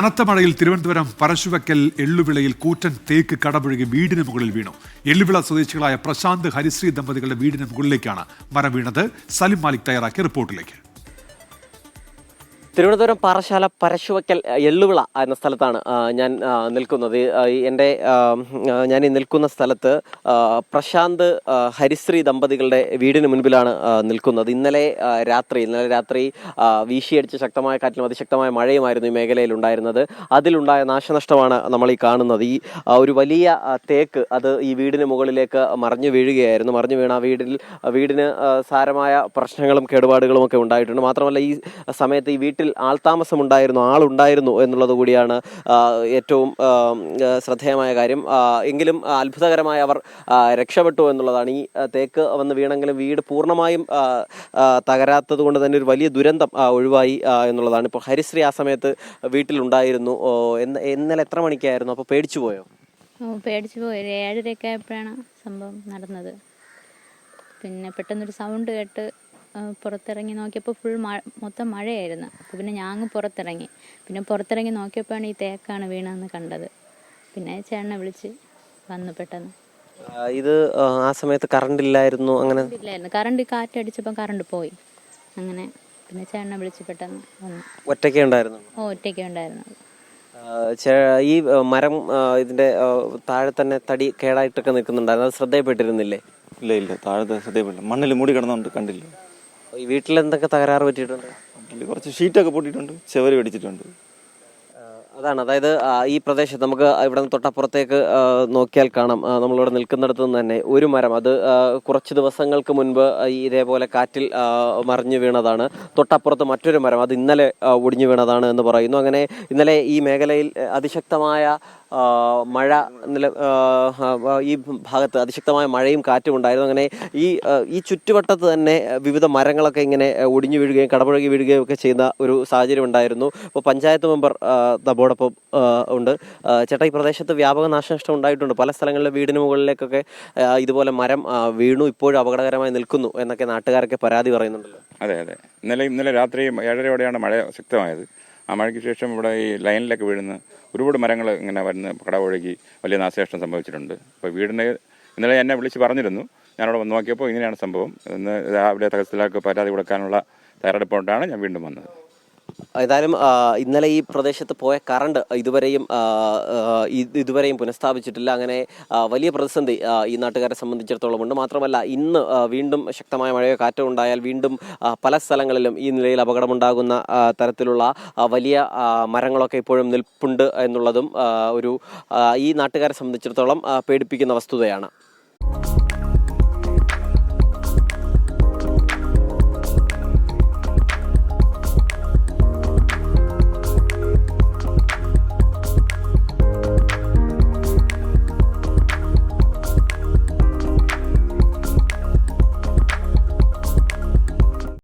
കനത്ത മഴയിൽ തിരുവനന്തപുരം പരശുവയ്ക്കൽ എള്ളുവിളയിൽ കൂറ്റൻ തേക്ക് കടപുഴകി വീടിന് മുകളിൽ വീണു. എള്ളുവിള സ്വദേശികളായ പ്രശാന്ത് ഹരിശ്രീ ദമ്പതികളുടെ വീടിന് മുകളിലേക്കാണ് മരം വീണത്. സലിം മാലിക് തയ്യാറാക്കിയ റിപ്പോർട്ടിലേക്ക്. തിരുവനന്തപുരം പാറശാല പരശുവയ്ക്കൽ എള്ളുവിള എന്ന സ്ഥലത്താണ് ഞാൻ നിൽക്കുന്നത്. ഞാൻ ഈ നിൽക്കുന്ന സ്ഥലത്ത് പ്രശാന്ത് ഹരിശ്രീ ദമ്പതികളുടെ വീടിന് മുൻപിലാണ് നിൽക്കുന്നത്. ഇന്നലെ രാത്രി വീശിയടിച്ച ശക്തമായ കാറ്റിലും അതിശക്തമായ മഴയുമായിരുന്നു ഈ മേഖലയിൽ ഉണ്ടായിരുന്നത്. അതിലുണ്ടായ നാശനഷ്ടമാണ് നമ്മൾ ഈ കാണുന്നത്. ഈ ഒരു വലിയ തേക്ക് അത് ഈ വീടിന് മുകളിലേക്ക് മറിഞ്ഞു വീഴുകയായിരുന്നു. മറിഞ്ഞു വീണ വീടിന് സാരമായ പ്രശ്നങ്ങളും കേടുപാടുകളും ഒക്കെ ഉണ്ടായിട്ടുണ്ട്. മാത്രമല്ല ഈ സമയത്ത് ഈ വീട്ടിൽ ആളുണ്ടായിരുന്നു എന്നുള്ളത് കൂടിയാണ് ഏറ്റവും ശ്രദ്ധേയമായ കാര്യം. എങ്കിലും അത്ഭുതകരമായി അവർ രക്ഷപ്പെട്ടു എന്നുള്ളതാണ്. ഈ തേക്ക് വന്ന് വീണെങ്കിലും വീട് പൂർണ്ണമായും തകരാത്തത് കൊണ്ട് തന്നെ ഒരു വലിയ ദുരന്തം ഒഴിവായി എന്നുള്ളതാണ്. ഇപ്പോൾ ഹരിശ്രീ ആ സമയത്ത് വീട്ടിലുണ്ടായിരുന്നു. ഇന്നലെ എത്ര മണിക്കായിരുന്നു? അപ്പോൾ പേടിച്ചു പോയോ? പേടിച്ചു പോയി. 7:30 ആയപ്പോഴാണ് സംഭവം നടന്നത്. പിന്നെ പെട്ടെന്നൊരു സൗണ്ട് കേട്ട് പുറത്തിറങ്ങി നോക്കിയപ്പോൾ മൊത്തം മഴയായിരുന്നു. അപ്പോൾ പിന്നെ ഞാൻ പുറത്തിറങ്ങി നോക്കിയപ്പോഴാണ് ഈ തേക്കാണ് വീണെന്ന് കണ്ടത്. പിന്നെ ചേട്ടനെ വിളിച്ച് വന്നു പെട്ടെന്ന്. ഇത് ആ സമയത്ത് കറണ്ട് ഇല്ലായിരുന്നു? അങ്ങനെ ഇല്ലായിരുന്നു. കറണ്ട് കാറ്റടിച്ചപ്പോൾ കറണ്ട് പോയി. അങ്ങനെ പിന്നെ ചേട്ടനെ വിളിച്ച് പെട്ടെന്ന് വന്നു. ഒറ്റയ്ക്കേ ഉണ്ടായിരുന്നു? ഒറ്റയ്ക്കേ ഉണ്ടായിരുന്നു. ഈ മരം ഇതിന്റെ താഴെ തന്നെ തടി കേടായിട്ടൊക്കെ നിൽക്കുന്നുണ്ടായിരുന്നു. അത് ശ്രദ്ധയപ്പെട്ടിരുന്നില്ലേ? ഇല്ല, താഴത്തെ ശ്രദ്ധയപ്പെട്ടില്ല. മണ്ണിൽ മൂടി കിടന്നുകൊണ്ട് കണ്ടില്ല. ഈ വീട്ടിൽ എന്തൊക്കെ തകരാറ് പറ്റിയിട്ടുണ്ട്? കുറച്ച് ഷീറ്റൊക്കെ പൊട്ടിയിട്ടുണ്ട്, ചെവര് പിടിച്ചിട്ടുണ്ട്. അതായത് ഈ പ്രദേശത്ത് നമുക്ക് ഇവിടെ നിന്ന് തൊട്ടപ്പുറത്തേക്ക് നോക്കിയാൽ കാണാം. നമ്മളിവിടെ നിൽക്കുന്നിടത്ത് നിന്ന് തന്നെ ഒരു മരം, അത് കുറച്ച് ദിവസങ്ങൾക്ക് മുൻപ് ഇതേപോലെ കാറ്റിൽ മറിഞ്ഞു വീണതാണ്. തൊട്ടപ്പുറത്ത് മറ്റൊരു മരം, അത് ഇന്നലെ ഒടിഞ്ഞു വീണതാണ് എന്ന് പറയുന്നു. അങ്ങനെ ഇന്നലെ ഈ മേഖലയിൽ അതിശക്തമായ മഴ, ഈ ഭാഗത്ത് അതിശക്തമായ മഴയും കാറ്റും ഉണ്ടായിരുന്നു. അങ്ങനെ ഈ ചുറ്റുവട്ടത്ത് തന്നെ വിവിധ മരങ്ങളൊക്കെ ഇങ്ങനെ ഒടിഞ്ഞു വീഴുകയും കടപുഴകി വീഴുകയും ഒക്കെ ചെയ്യുന്ന ഒരു സാഹചര്യം ഉണ്ടായിരുന്നു. ഇപ്പോൾ പഞ്ചായത്ത് മെമ്പർ നമ്മോടൊപ്പം ഉണ്ട്. ചേട്ടാ, ഈ പ്രദേശത്ത് വ്യാപക നാശനഷ്ടം ഉണ്ടായിട്ടുണ്ട്. പല സ്ഥലങ്ങളിലെ വീടിന് മുകളിലേക്കൊക്കെ ഇതുപോലെ മരം വീണു, ഇപ്പോഴും അപകടകരമായി നിൽക്കുന്നു എന്നൊക്കെ നാട്ടുകാരൊക്കെ പരാതി പറയുന്നുണ്ടല്ലോ. അതെ, ഇന്നലെ രാത്രി 7:30 മഴ ശക്തമായത്. ആ മഴയ്ക്ക് ശേഷം ഇവിടെ ഈ ലൈനിലൊക്കെ വീഴുന്ന ഒരുപാട് മരങ്ങൾ ഇങ്ങനെ വരുന്ന കടപുഴകി വലിയ നാശനഷ്ടം സംഭവിച്ചിട്ടുണ്ട്. അപ്പോൾ ഇന്നലെ എന്നെ വിളിച്ച് പറഞ്ഞിരുന്നു. ഞാനവിടെ വന്ന് നോക്കിയപ്പോൾ ഇങ്ങനെയാണ് സംഭവം. ഇന്ന് രാവിലെ തഹസിൽദാർക്ക് പരാതി കൊടുക്കാനുള്ള തയ്യാറെടുപ്പുകൊണ്ടാണ് ഞാൻ വീണ്ടും വന്നത്. ഏതായാലും ഇന്നലെ ഈ പ്രദേശത്ത് പോയ കറണ്ട് ഇതുവരെയും പുനഃസ്ഥാപിച്ചിട്ടില്ല. അങ്ങനെ വലിയ പ്രതിസന്ധി ഈ നാട്ടുകാരെ സംബന്ധിച്ചിടത്തോളം ഉണ്ട്. മാത്രമല്ല ഇന്ന് വീണ്ടും ശക്തമായ മഴയോ കാറ്റോ ഉണ്ടായാൽ വീണ്ടും പല സ്ഥലങ്ങളിലും ഈ നിലയിൽ അപകടമുണ്ടാകുന്ന തരത്തിലുള്ള വലിയ മരങ്ങളൊക്കെ ഇപ്പോഴും നിൽപ്പുണ്ട് എന്നുള്ളതും ഈ നാട്ടുകാരെ സംബന്ധിച്ചിടത്തോളം പേടിപ്പിക്കുന്ന വസ്തുതയാണ്.